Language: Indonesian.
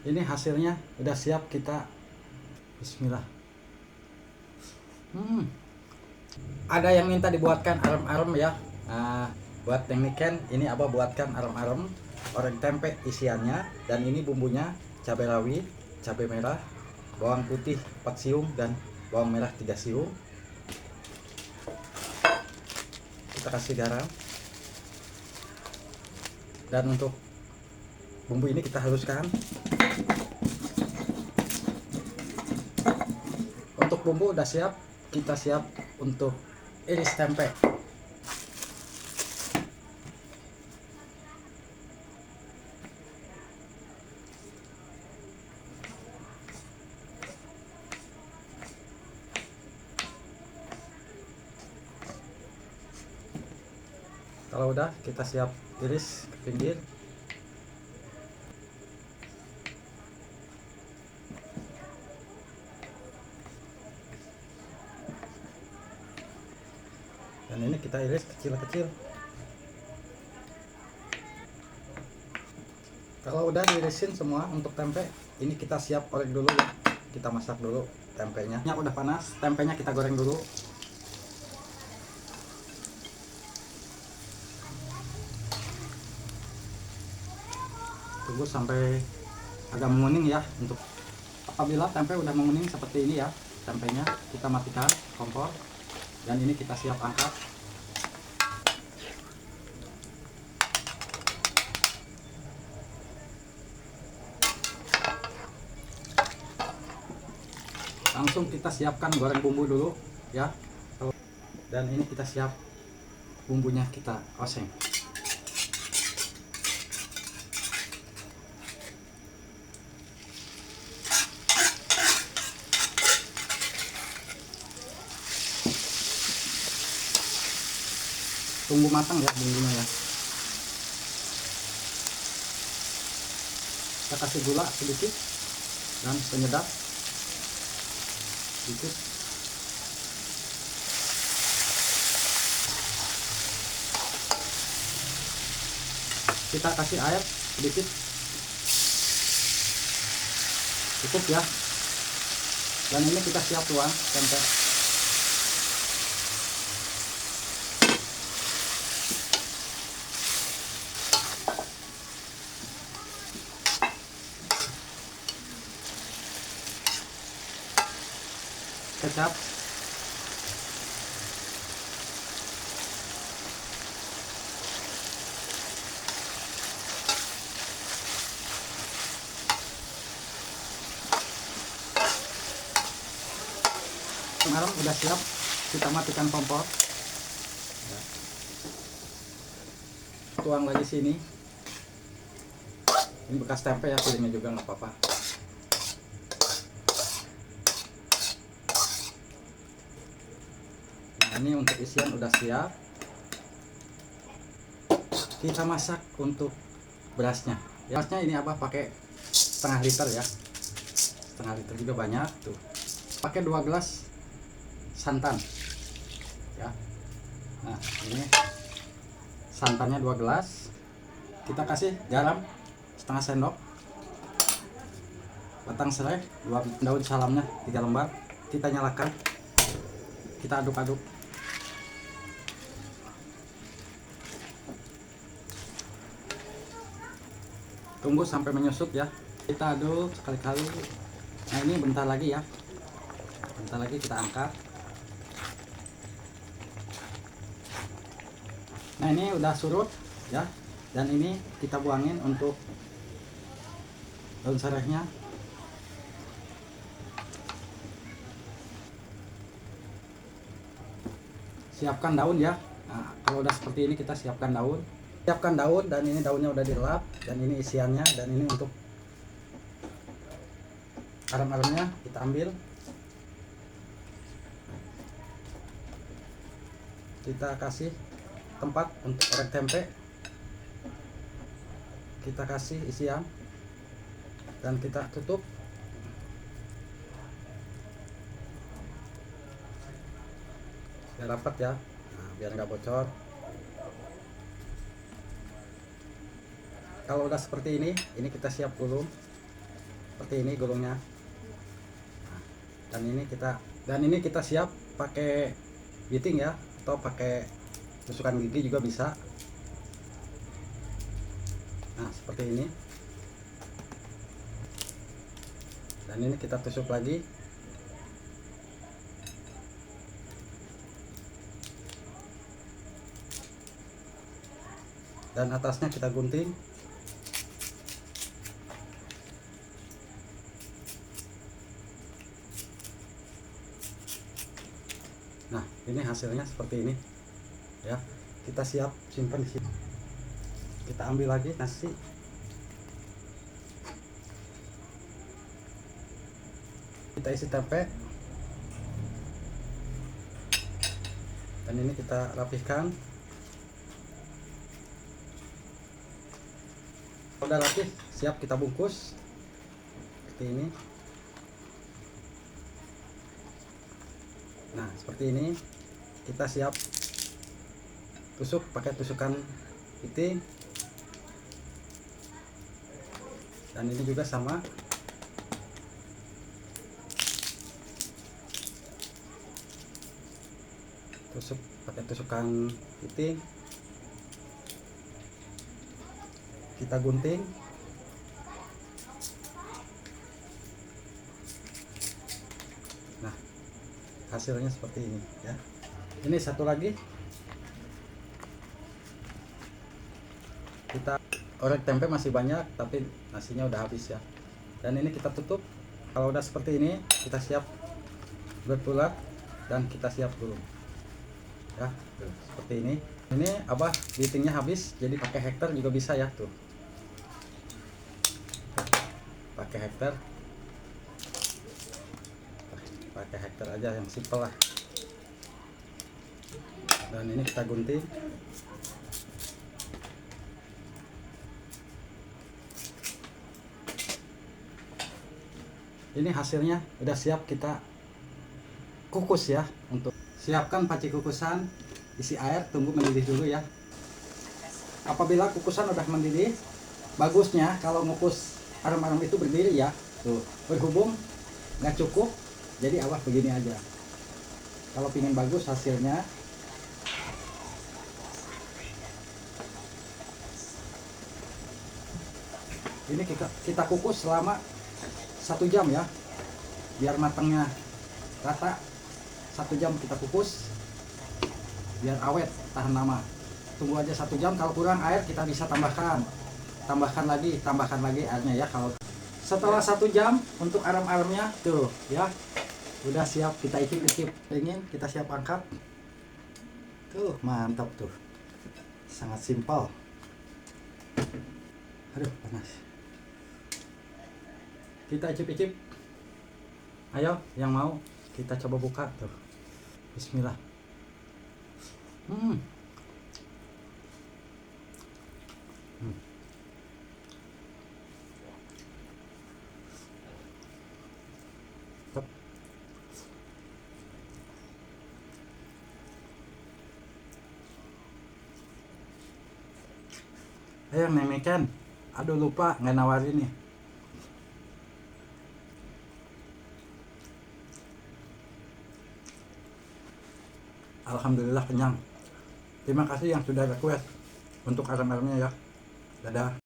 Ini hasilnya udah siap, kita bismillah. Ada yang minta dibuatkan arem-arem ya. Nah, buat tekniken ini Abah buatkan arem-arem orek tempe isiannya, dan ini bumbunya cabai rawit, cabai merah, bawang putih 4 siung dan bawang merah 3 siung. Kita kasih garam. Dan untuk bumbu ini kita haluskan. Untuk bumbu udah siap, kita siap untuk iris tempe. Kalau udah, kita siap iris ke pinggir. Dan ini kita iris kecil-kecil. Kalau udah diirisin semua untuk tempe, ini kita siap orek dulu ya. Kita masak dulu tempenya. Minyak udah panas, tempenya kita goreng dulu. Tunggu sampai agak menguning ya. Untuk apabila tempe udah menguning seperti ini ya, tempenya kita matikan kompor, dan ini kita siap angkat. Langsung kita siapkan goreng bumbu dulu ya. Dan ini kita siap bumbunya, kita oseng. Tunggu matang ya bumbunya ya. Kita kasih gula sedikit dan penyedap sedikit. Kita kasih air sedikit, cukup ya. Dan ini kita siap tuang tempe. Kecap, garam udah siap, kita matikan kompor. Tuang lagi sini. Ini bekas tempe ya, piringnya juga nggak apa-apa. Nah, ini untuk isian udah siap. Kita masak untuk berasnya. Berasnya ini apa? Pakai setengah liter ya. Setengah liter juga banyak tuh. Pakai 2 gelas santan ya. Nah, ini santannya 2 gelas. Kita kasih garam setengah sendok, batang serai 2, daun salamnya 3 lembar. Kita nyalakan, kita aduk-aduk. Tunggu sampai menyusut ya. Kita aduk sekali-kali. Nah, ini bentar lagi ya. Bentar lagi kita angkat. Nah, ini udah surut ya. Dan ini kita buangin untuk daun serehnya. Siapkan daun ya. Nah, kalau udah seperti ini kita siapkan daun. Siapkan daun, dan ini daunnya udah dilap, dan ini isiannya, dan ini untuk arem-aremnya kita ambil. Kita kasih tempat untuk orek tempe. Kita kasih isian dan kita tutup. Biar rapat ya. Nah, biar nggak bocor. Kalau udah seperti ini kita siap gulung. seperti ini gulungnya. Nah, dan ini kita siap pakai biting ya, atau pakai tusukan gigi juga bisa. Nah, seperti ini. Dan ini kita tusuk lagi. Dan atasnya kita gunting. Nah, ini hasilnya seperti ini ya. Kita siap simpan di sini. Kita ambil lagi nasi. Kita isi tempe. Dan ini kita rapihkan. Udah rapih, siap kita bungkus seperti ini. Nah, seperti ini kita siap tusuk pakai tusukan piting. Dan ini juga sama. Tusuk pakai tusukan piting. Kita gunting. Nah, hasilnya seperti ini ya. Ini satu lagi. Kita orek tempe masih banyak, tapi nasinya udah habis ya. Dan ini kita tutup. Kalau udah seperti ini, kita siap bulat-bulat dan kita siap gulung. Ya, tuh, seperti ini. Ini Abah bitingnya habis, jadi pakai hektar juga bisa ya tuh. Pakai hektar. Pakai hektar aja yang simpel lah. Dan ini kita gunting. Ini hasilnya udah siap kita kukus ya. Untuk siapkan panci kukusan, isi air, tunggu mendidih dulu ya. Apabila kukusan udah mendidih, bagusnya kalau ngukus arang-arang itu berdiri ya. Tuh, berhubung nggak cukup, jadi Abah begini aja. Kalau pingin bagus hasilnya, ini kita kukus selama 1 jam ya, biar matangnya rata. 1 jam kita kukus biar awet, tahan lama. Tunggu aja 1 jam. Kalau kurang air kita bisa tambahkan lagi airnya ya. Kalau setelah 1 jam untuk aram-aramnya tuh ya udah siap, kita icip-icip dingin, kita siap angkat. Tuh mantap tuh, sangat simpel. Aduh panas. Kita icip-icip. Ayo yang mau, kita coba buka tuh. Bismillah. Tep. Ayo nemekan. Aduh lupa nggak nawarin nih. Alhamdulillah kenyang. Terima kasih yang sudah request untuk arang-arangnya ya. Dadah.